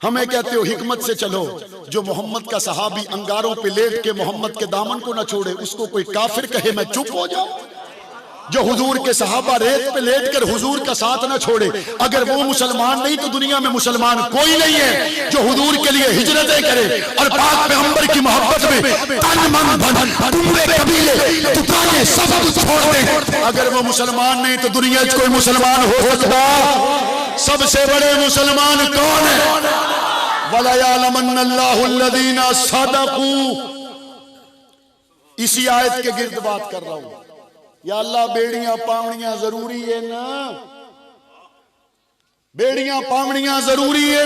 हमें कहते हो हिकमत से चलो। जो मोहम्मद का सहाबी अंगारों पे लेट के मोहम्मद के दामन को न छोड़े, उसको कोई काफिर कहे मैं चुप हो जाऊं? जो हुजूर के सहाबा रेत पे लेट कर हुजूर का साथ न छोड़े, अगर वो मुसलमान नहीं तो दुनिया में मुसलमान कोई नहीं है। जो हुजूर के लिए हिजरतें करे और पाक पैगंबर की मोहब्बत में तन मन धन पूरे कबीले दुकानें सब कुछ छोड़ दे, अगर वो मुसलमान नहीं तो दुनिया में कोई मुसलमान हो सकता? सबसे बड़े मुसलमान कौन है? वला यअलमन्नल्लाहु अल्लज़ीना सदक़ू। इसी आयत के गिर्द बात कर रहा हूं। या अल्लाह, बेड़ियां पावड़ियां जरूरी है ना, बेड़ियां पावड़ियां जरूरी है,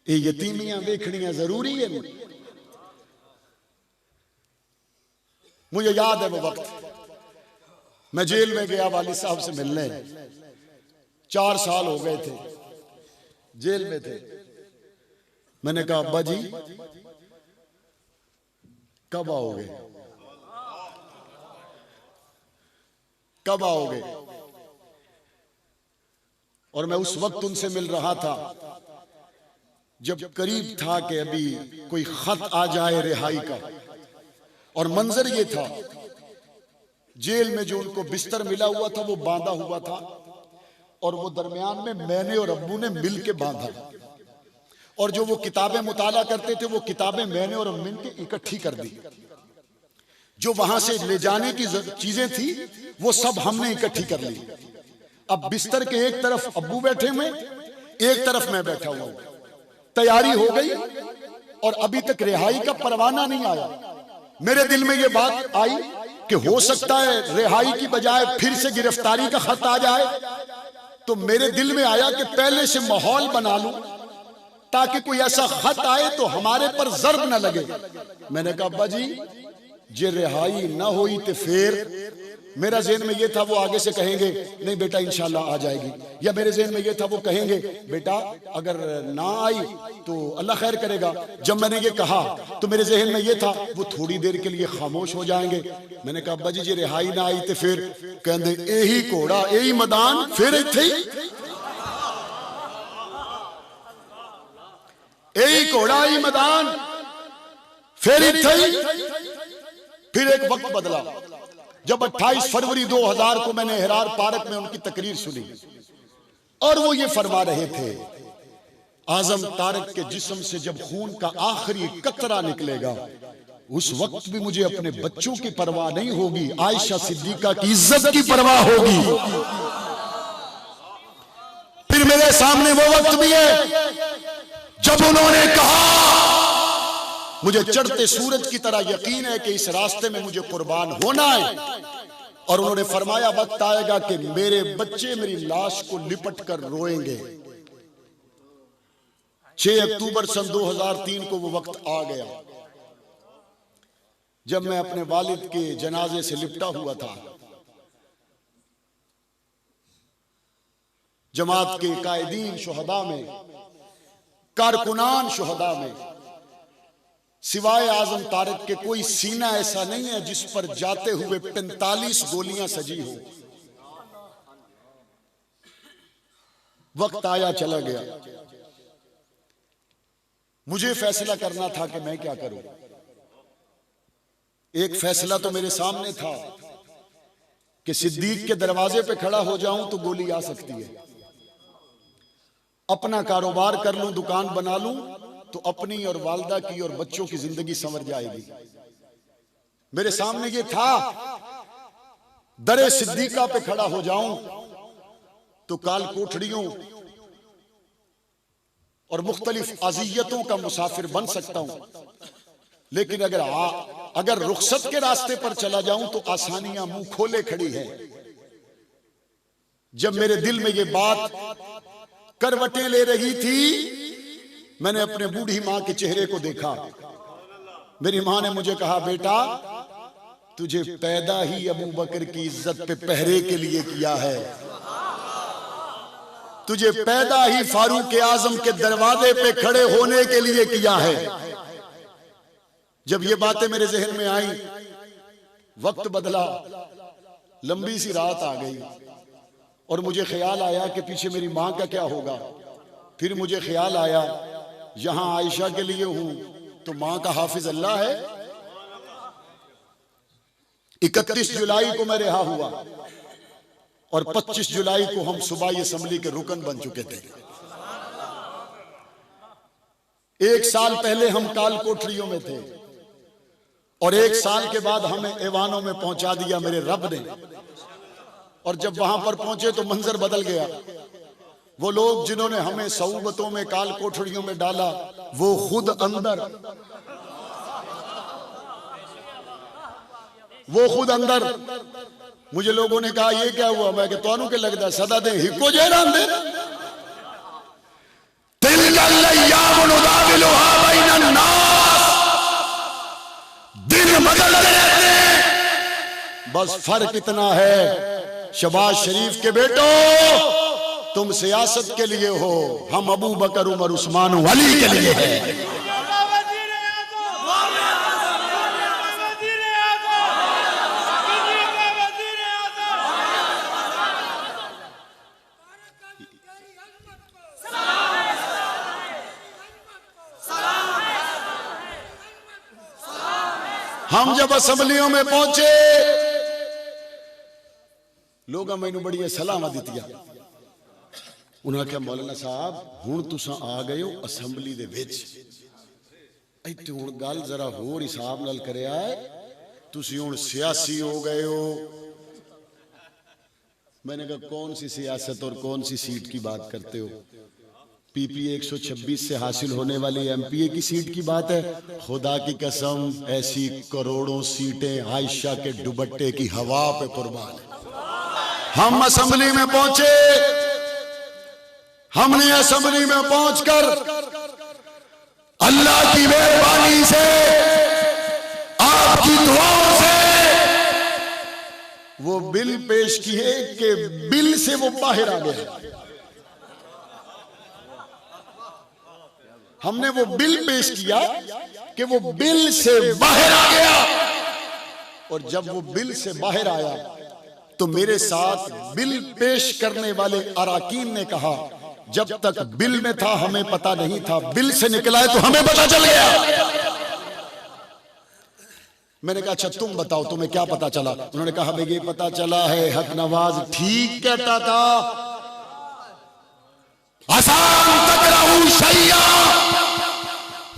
ये यतीमियां देखनियां जरूरी है। मुझे याद है वो वक्त, मैं जेल में गया वालिद साहब से मिलने, 4 साल हो गए थे जेल में थे। मैंने कहा अब्बा जी कब आओगे, कब आओगे? और मैं उस वक्त उनसे मिल रहा था जब करीब था कि अभी कोई खत आ जाए रिहाई का। और मंजर ये था, जेल में जो उनको बिस्तर मिला हुआ था वो बांधा हुआ था, और वो दरमियान में मैंने और अब्बू ने मिल के बांधा, और जो वो किताबें मुताला करते थे वो किताबें मैंने और अम्मी ने इकट्ठी कर दी। जो वहां से ले जाने की चीजें थी वो सब हमने इकट्ठी कर ली। अब बिस्तर के एक तरफ अब्बू बैठे हुए, एक तरफ मैं बैठा हुआ हूं। तैयारी हो गई और अभी तक रिहाई का परवाना नहीं आया। मेरे दिल में ये बात आई कि हो सकता है रिहाई की बजाय फिर से गिरफ्तारी का खत आ जाए। तो मेरे दिल में आया कि पहले से माहौल बना लूं ताकि कोई ऐसा खत आए तो हमारे पर जर्ब न लगे। मैंने कहा अब्बा जी जे रिहाई ना हुई तो फिर, मेरा ज़हन में ये था वो आगे से कहेंगे नहीं बेटा इंशाल्लाह आ जाएगी, या मेरे ज़हन में ये था वो कहेंगे बेटा अगर ना आई तो अल्लाह खैर करेगा। जब मैंने ये कहा तो मेरे ज़हन में ये था वो थोड़ी देर के लिए खामोश हो जाएंगे। मैंने कहा अब्बा जी जे रिहाई ना आई तो फिर कहते यही घोड़ा यही मैदान फिर इत्थे यही घोड़ा यही मैदान फिर इत्थे। फिर एक वक्त बदला जब 28 फरवरी 2000 को मैंने हिरार पार्क में उनकी तकरीर सुनी, और वो ये फरमा रहे थे आजम तारक के जिस्म से जब खून का आखिरी कतरा निकलेगा उस वक्त भी मुझे अपने बच्चों की परवाह नहीं होगी, आयशा सिद्दीका की इज्जत की परवाह होगी। फिर मेरे सामने वो वक्त भी है जब उन्होंने कहा मुझे चढ़ते सूरज की तरह यकीन है कि इस रास्ते में मुझे कुर्बान होना है, और उन्होंने फरमाया वक्त आएगा कि मेरे बच्चे मेरी लाश को लिपट कर रोएंगे। 6 अक्टूबर सन 2003 को वो वक्त आ गया जब मैं अपने वालिद के जनाजे से लिपटा हुआ था। जमात के कायदीन शुहदा में, कारकुनान शुहदा में सिवाय आजम तारक के कोई सीना ऐसा नहीं है जिस पर जाते हुए 45 गोलियां सजी हो। वक्त आया चला गया, मुझे फैसला करना था कि मैं क्या करूं। एक फैसला तो मेरे सामने था कि सिद्दीक के दरवाजे पे खड़ा हो जाऊं तो गोली आ सकती है, अपना कारोबार कर लूं, दुकान बना लूं तो अपनी और वालदा की और बच्चों की जिंदगी संवर जाएगी। मेरे सामने ये था दरे सिद्दीका पे खड़ा हो जाऊं तो काल कोठड़ियों और मुख्तलिफ अजियतों का मुसाफिर बन सकता हूं, लेकिन अगर रुखसत के रास्ते पर चला जाऊं तो आसानियां मुंह खोले खड़ी हैं। जब मेरे दिल में ये बात करवटें ले रही थी मैंने अपने बूढ़ी मां के चेहरे को देखा। मेरी मां ने मुझे कहा बेटा तुझे पैदा ही अबू बकर की इज्जत पे पहरे के लिए किया है, तुझे पैदा ही फारूक आजम के दरवाजे पे खड़े होने के लिए किया है। जब ये बातें मेरे जहन में आई, वक्त बदला, लंबी सी रात आ गई और मुझे ख्याल आया कि पीछे मेरी मां का क्या होगा। फिर मुझे ख्याल आया यहां आयशा के लिए हूं तो मां का हाफिज अल्लाह है। 31 जुलाई को मैं रिहा हुआ और 25 जुलाई को हम सूबाई असेंबली के रुकन बन चुके थे। 1 साल पहले हम काल कोठरियों में थे और 1 साल के बाद हमें ऐवानों में पहुंचा दिया मेरे रब ने। और जब वहां पर पहुंचे तो मंजर बदल गया। वो लोग जिन्होंने हमें सऊबतों में काल कोठरियों में डाला वो खुद अंदर मुझे लोगों ने कहा ये क्या हुआ? मैं कि तोनू के लगदा सदा दे हिको जेरान दे दिन बदलते रहते हैं। बस फर्क इतना है शहबाज शरीफ के बेटो तुम सियासत के लिए हो, हम अबू बकर उमर उस्मान वली के लिए हैं। हम जब असेंबलियों में पहुंचे लोग मैनू बड़ी सलाह दित्तियां। उन्हें आख्या मौलाना साहब हुण तुसां आ गए हो असेंबली दे विच, इत्थे हुण गल जरा होर हिसाब नाल करिया तुसीं हुण सियासी हो गए हो। मैंने कहा कौन सी सियासत और कौन सी सीट की बात करते हो? पीपीए 126 से हासिल होने वाली एमपीए की सीट की बात है। खुदा की कसम ऐसी करोड़ों सीटें आयशा के दुपट्टे की हवा पे कुर्बान है। हम असेंबली में पहुंचे, हमने असेंबली में पहुंचकर अल्लाह की मेहरबानी से आपकी दुआओं से वो बिल पेश किए कि बिल से वो बाहर आ गया। हमने वो बिल पेश किया कि वो बिल से बाहर आ गया। और जब वो बिल से बाहर आया तो मेरे साथ बिल पेश करने वाले अराकीन ने कहा जब तक बिल में था हमें पता नहीं था, बिल से निकला है तो हमें पता चल गया। मैंने कहा अच्छा तुम बताओ तुम्हें क्या पता चला? उन्होंने कहा हमें ये पता चला है हक नवाज ठीक कहता था, आसान तकराहू शैया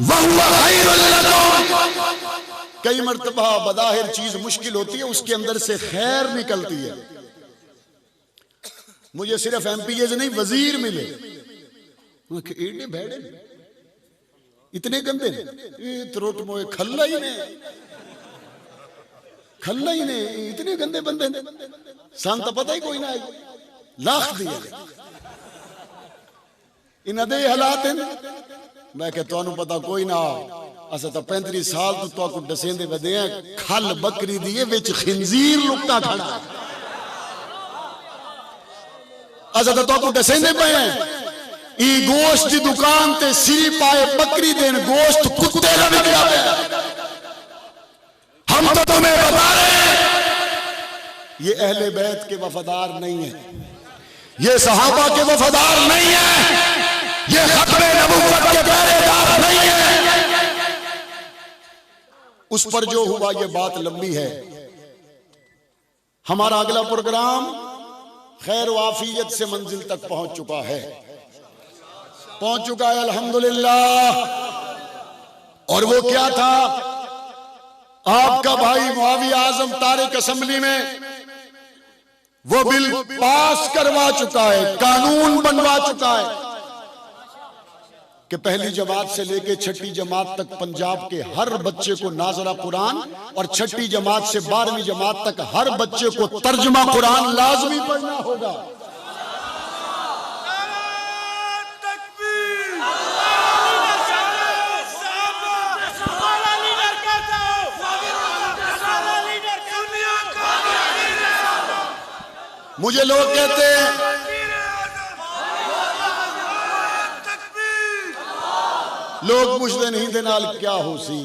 वहुवा खैरुल लकुम। कई मर्तबा बज़ाहिर चीज मुश्किल होती है, उसके अंदर से खैर निकलती है। मुझे सिर्फ एमपीए नहीं वजीर मिले, एडे भेड़े इतने गंदे त्रोट मोए खल्ला ही ने इतने गंदे बंदे ने सान तो पता ही कोई ना लाख दिए इन्हां दे हालात हैं। मैं क्या तुहानू पता कोई ना, असा तो 35 साल तो तुहाकू दसेंदे वदे हैं खल बकरी दी विच खिंजीर लुका खड़ा। असा तो तुहाकू दसेंदे पे हैं ई गोश्त की दुकान ते सिरी पाए बकरी देन गोश्त कुत्ते दा बिकया पिया। हम तो तुम्हें बता रहे हैं ये अहले बैत के वफादार नहीं है, ये सहाबा के वफादार नहीं है, ये खत्मे नबुव्वत के पहरेदार नहीं है। उस पर जो हुआ ये बात लंबी है। हमारा अगला प्रोग्राम खैर वाफियत से मंजिल तक पहुंच चुका है अल्हम्दुलिल्लाह। और वो क्या था, आपका भाई मुआविया आजम तारिक असेंबली में वो बिल पास करवा चुका है, कानून बनवा चुका है कि पहली जमात से लेके छठी जमात तक पंजाब के हर बच्चे को नाज़रा कुरान और छठी जमात से 12वीं जमात तक हर बच्चे को तर्जुमा कुरान लाजमी पढ़ना होगा। मुझे लोग कहते हैं लोग पुछते नहीं दे नाल क्या हो सी,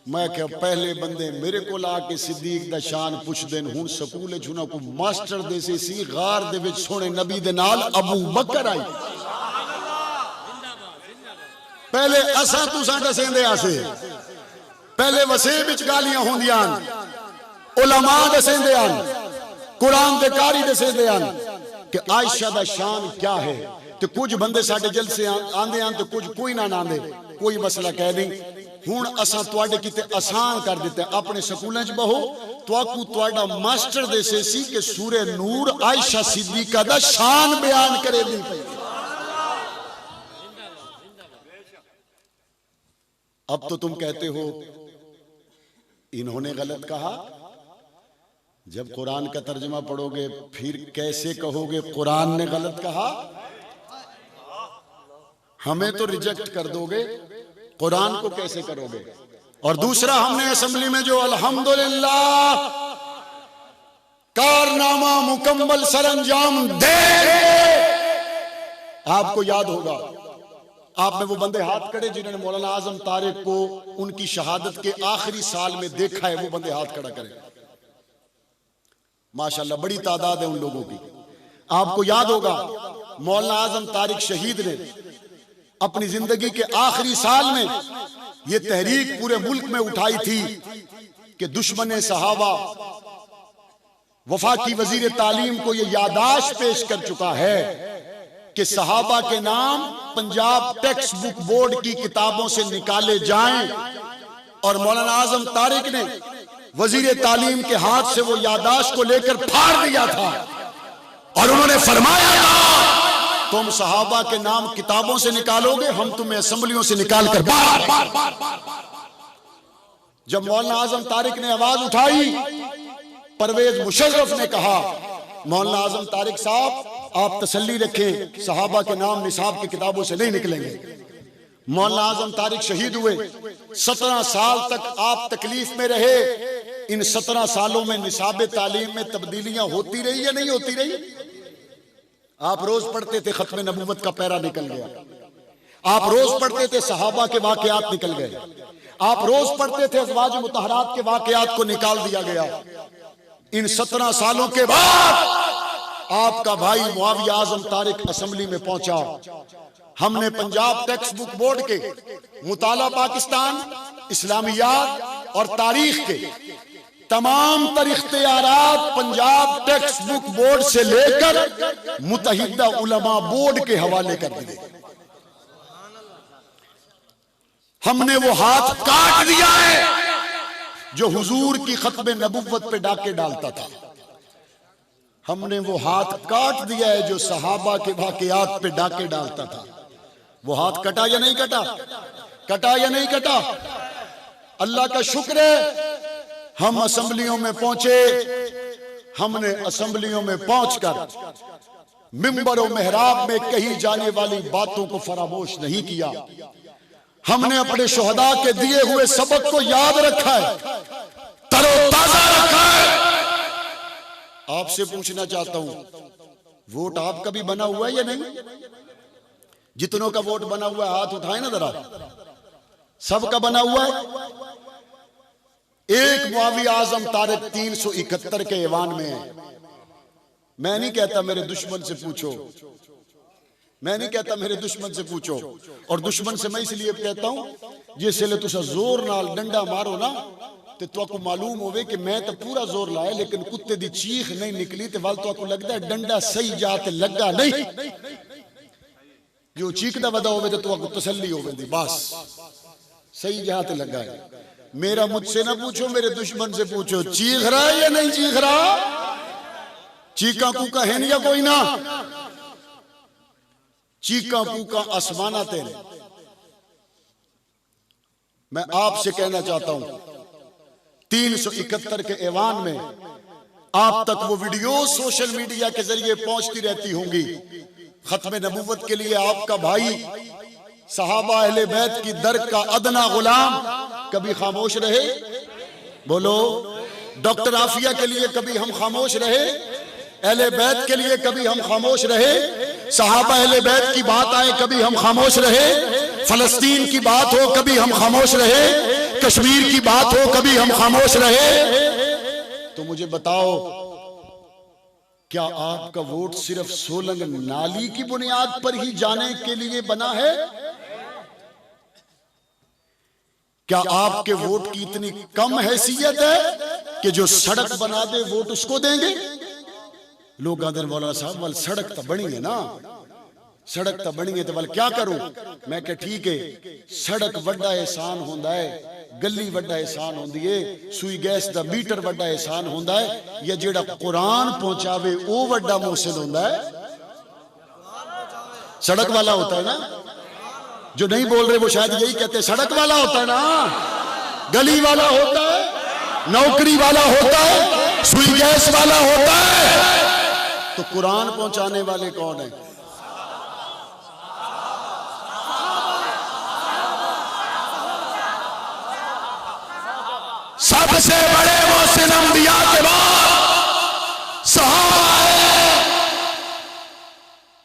मैं क्या पहले बंदे मेरे को आके सिद्दीक दा शान पुछदे हुण स्कूल च उन्हां को मास्टर देसे सी गार दे विच सोहणे नबी दे नाल अबू बकर आई। पहले असा तुसा दसेंदे आसे, पहले वसे विच गालियां होंदियां, उलमा दसेंदे आन, कुरान दे कारी दसेंदे आन कि आयशा दा शान क्या है। तो कुछ बंदे साडे जलसे आंदे आन तो कुछ कोई ना आंदे, कोई मसला कह नहीं। हुण असां तुहाडे किते आसान कर दिता, अपने स्कूलों च बहो, तुहाकू तुहाडा मास्टर देसे सी कि सूरे नूर आयशा सिद्दीका दा शान बयान करे दी पई। अब तो तुम कहते हो इन्होंने गलत कहा। जब कुरान का तर्जमा पढ़ोगे फिर कैसे कहोगे कुरान ने गलत कहा? हमें तो रिजेक्ट कर दोगे, कुरान को कैसे करोगे? और दूसरा, हमने असेंबली में जो अल्हम्दुलिल्लाह कारनामा मुकम्मल सरंजाम दे, आपको याद होगा आप में वो बंदे हाथ खड़े जिन्होंने मौलाना आजम तारिक को उनकी शहादत के आखिरी साल में देखा है, वो बंदे हाथ खड़ा करें। माशाल्लाह बड़ी तादाद है उन लोगों की। आपको याद होगा मौलाना आजम तारिक शहीद ने अपनी जिंदगी के आखिरी साल में ये तहरीक पूरे मुल्क में उठाई थी कि दुश्मन सहाबा वफाकी वजीर तालीम को ये यादाश्त पेश कर चुका है कि सहाबा के नाम पंजाब टेक्स्ट बुक बोर्ड की किताबों से निकाले जाएं। और मौलाना आजम तारिक ने वजीर तालीम के हाथ से वो यादाश्त को लेकर फाड़ दिया था और उन्होंने फरमाया था तुम सहाबा के नाम किताबों से निकालोगे, हम तुम्हें असेंबलियों से निकाल कर बार। जब मौलाना आजम तारिक ने आवाज उठाई, परवेज मुशर्रफ ने कहा मौलाना आजम तारिक साहब आप तसल्ली रखें, सहाबा के नाम निसाब की किताबों से नहीं निकलेंगे। मौलाना आजम तारिक शहीद हुए, 17 साल तक आप तकलीफ में रहे। इन 17 सालों में निसाब तालीम में तब्दीलियां होती रही या नहीं होती रही? आप रोज पढ़ते थे खत्म नबूवत का पैरा निकल गया, आप रोज पढ़ते थे सहाबा के वाकयात निकल गए, आप रोज पढ़ते थे अज़वाज मुतहरात के वाकयात को निकाल दिया गया। इन 17 सालों के बाद आपका भाई मुआविया आजम तारिक असेंबली में पहुंचा। हमने पंजाब टेक्स्ट बुक बोर्ड के मुताला पाकिस्तान, इस्लामियात और तारीख के तमाम तर इख्तियारात पंजाब टेक्स्ट बुक बोर्ड से लेकर मुतहिदा उलमा बोर्ड के हवाले कर दिए। हमने वो हाथ काट दिया है जो हुजूर की खत्म नबुव्वत पे डाके डालता था। हमने वो हाथ काट दिया है जो सहाबा के वाकयात पे डाके डालता था। वो हाथ कटा या नहीं कटा? कटा या नहीं कटा? अल्लाह का शुक्र है हम असेंबलियों में पहुंचे। हमने असेंबलियों में पहुंचकर मिंबर और मेहराब में कही जाने वाली बातों को फरामोश नहीं किया। हमने अपने शुहदा के दिए हुए सबक को याद रखा है, तरोताजा रखा है। आपसे पूछना चाहता हूं, वोट आपका भी बना हुआ है या नहीं? जितनों का वोट बना हुआ है हाथ उठाए ना जरा। सबका बना हुआ है। एक मुआविया आजम तारिक 371 के ऐवान में है। मैं नहीं कहता मेरे दुश्मन से पूछो, मैं नहीं कहता मेरे दुश्मन से पूछो। और दुश्मन से मैं इसलिए कहता हूं जिसले तुसा जोर नाल डंडा मारो ना तो तुहाकू मालूम होवे कि मैं तो पूरा जोर लाया लेकिन कुत्ते दी चीख नहीं निकली तो वाल तुहाकू लगदा है डंडा सही जाते लगा नहीं। जो चीखदा वदा होवे तो तुहाकू तसल्ली होवेंदी बस सही जाते लगा है। मेरा मुझसे ना पूछो, मेरे दुश्मन से पूछो चीख रहा है या नहीं चीख रहा? चीका कूका है नहीं या कोई ना? चीका कूका आसमाना तेरे। मैं आपसे कहना चाहता हूं 371 के ऐवान में आप तक वो वीडियो सोशल मीडिया के जरिए पहुंचती रहती होंगी। खत्म नबूवत के लिए आपका भाई सहाबा अहले बैत की दर का अदना गुलाम कभी खामोश रहे? बोलो। डॉक्टर आफिया के लिए कभी हम खामोश रहे? अहले बैत के लिए कभी हम खामोश रहे? सहाबा अहले बैत की बात आए कभी हम खामोश रहे? फलस्तीन की बात हो कभी हम खामोश रहे? कश्मीर की बात हो कभी हम खामोश रहे? तो मुझे बताओ क्या आपका वोट सिर्फ सोलंग नाली की बुनियाद पर ही जाने के लिए बना है? क्या आपके वोट की इतनी कम हैसियत है कि जो सड़क बना दे वोट उसको देंगे? लोग आदर मौलाना साहब वाल सड़क तो बनी है ना, सड़क तो बनी है तो वाल क्या करूं? मैं कह ठीक है, सड़क वड्डा एहसान होंदा है, गली वड्डा एहसान होंदी है, सुई गैस दा मीटर वड्डा एहसान होंदा है, या जेड़ा कुरान पहुंचावे वो वड्डा मोहसिन होंदा है? सड़क वाला होता है ना। जो नहीं बोल रहे वो शायद यही कहते हैं, सड़क वाला होता है ना, गली वाला होता है, नौकरी वाला होता है, सुई गैस वाला होता है। तो कुरान पहुंचाने वाले कौन है? सबसे बड़े मोहसिन अंबिया के बाद सहाबा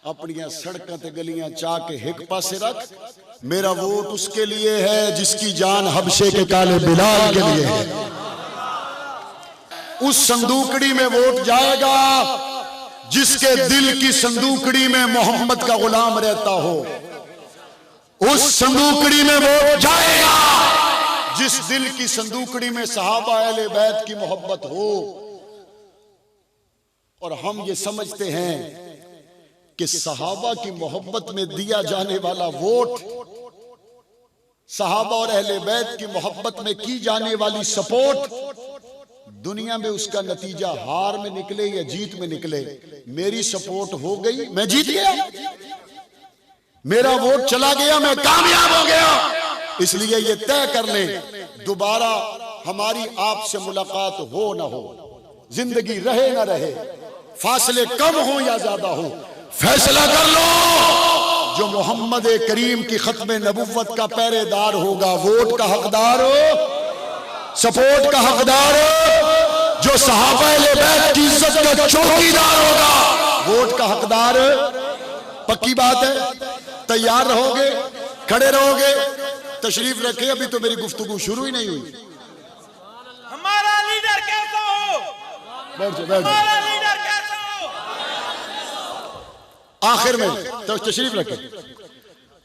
अपनी सड़कों ते गलियां चा के हिक पासे रख। मेरा वोट उसके लिए है जिसकी जान हबशे के काले बिलाल के लिए है। उस संदूकड़ी में वोट जाएगा जिसके दिल की संदूकड़ी में मोहम्मद का गुलाम रहता हो। उस संदूकड़ी में वोट जाएगा जिस दिल की संदूकड़ी में सहाबा अहले बैत की मोहब्बत हो। और हम ये समझते हैं कि सहाबा की मोहब्बत में दिया जाने वाला वोट, सहाबा और अहले बैत की मोहब्बत में की जाने वाली सपोर्ट, दुनिया में उसका नतीजा हार में निकले या जीत में निकले, मेरी सपोर्ट हो गई, मैं जीत गया, मेरा वोट चला गया, मैं कामयाब हो गया। इसलिए ये तय कर लें दोबारा हमारी आपसे मुलाकात हो ना हो, जिंदगी रहे ना रहे, फासले कम हो या ज्यादा हो, फैसला कर लो। जो मोहम्मद करीम की खत्म नबुव्वत का पहरेदार होगा, वोट का हकदार हो, सपोर्ट का हकदार हो, जो सहाबा अहले बैत की इज्जत का चौकीदार होगा, वोट का हकदार। पक्की बात है? तैयार रहोगे? खड़े रहोगे? तशरीफ रखे, अभी तो मेरी गुफ्तगू शुरू ही नहीं हुई। हमारा लीडर कैसा हो? बैठ जाओ, बैठ हमारा लीडर कैसा हो? आखिर में तो तशरीफ रखे,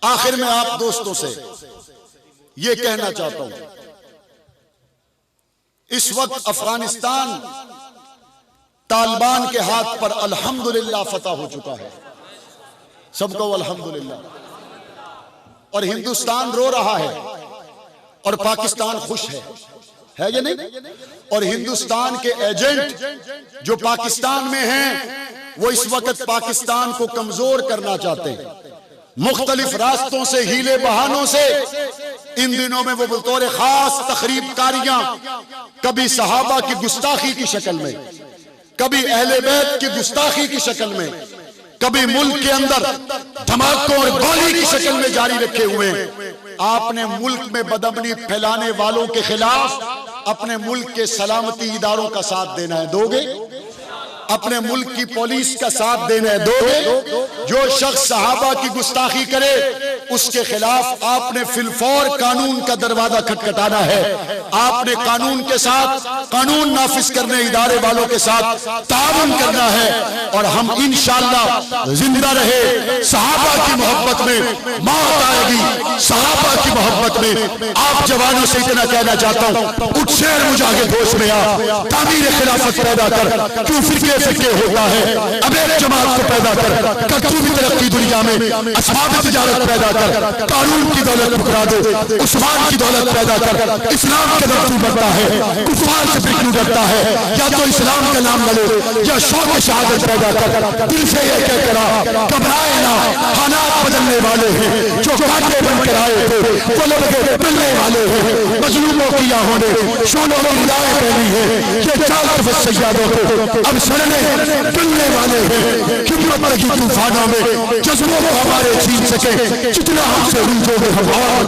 आखिर में आप दोस्तों से ये कहना चाहता हूं, इस वक्त अफगानिस्तान तालिबान के हाथ पर अल्हम्दुलिल्लाह फतह हो चुका है। सबको अल्हम्दुलिल्लाह। और हिंदुस्तान रो रहा है और पाकिस्तान खुश है या नहीं? और हिंदुस्तान के एजेंट जो पाकिस्तान में हैं, वो इस वक्त पाकिस्तान को कमजोर करना चाहते हैं, मुख्तलिफ रास्तों से, हीले बहानों से। इन दिनों में वो बतौर खास तखरीबकारियां, कभी सहाबा की गुस्ताखी की शक्ल में, कभी अहले बैत की गुस्ताखी की शक्ल में, कभी मुल्क के अंदर धमाकों और गोली की शक्ल में जारी रखे हुए हैं। आपने मुल्क में बदअमनी फैलाने वालों के खिलाफ अपने मुल्क के सलामती इदारों का साथ देना है, दोगे? अपने मुल्क की पुलिस का साथ देना है, दोगे? जो शख्स सहाबा की गुस्ताखी करे उसके खिलाफ आपने फिलफौर कानून का दरवाजा खटखटाना है। आपने कानून के साथ, कानून नाफिज करने इदारे वालों के साथ ताउन करना है। और हम इंशाअल्लाह जिंदा रहे, सहाबा की मोहब्बत में मौत आएगी, सहाबा की मोहब्बत में। आप जवानों से इतना कहना चाहता हूं, उठ शेर मुजाहिद होश में आ, तामीर खिलाफत पैदा कर। क्यों फिरके होता है? अब एक जमात को पैदा कर, तू भी तरक्की दुनिया में, असबाब तिजारत पैदा कर, कानून की दौलत ठुकरा दे, उस्मान की दौलत पैदा कर। इस्लाम के दर तू बढ़ता है, कुफार से फिर क्यों डरता है? या तो इस्लाम का नाम ले या शौक शहादत पैदा कर। दिल से ये कह करा, घबराए ना, हालात बदलने वाले हैं। जो कांटे बनकर आए थे वो लोग मिलने वाले हैं। मजलूमों की आहों ने शोलों में हिदायत पहनी है। ये चार सैयादों को अब सड़ने मिलने वाले हैं। हिम्मत की तूफानों में जज्बों को हमारे छीन सके, जितना हमसे रूठोगे हम और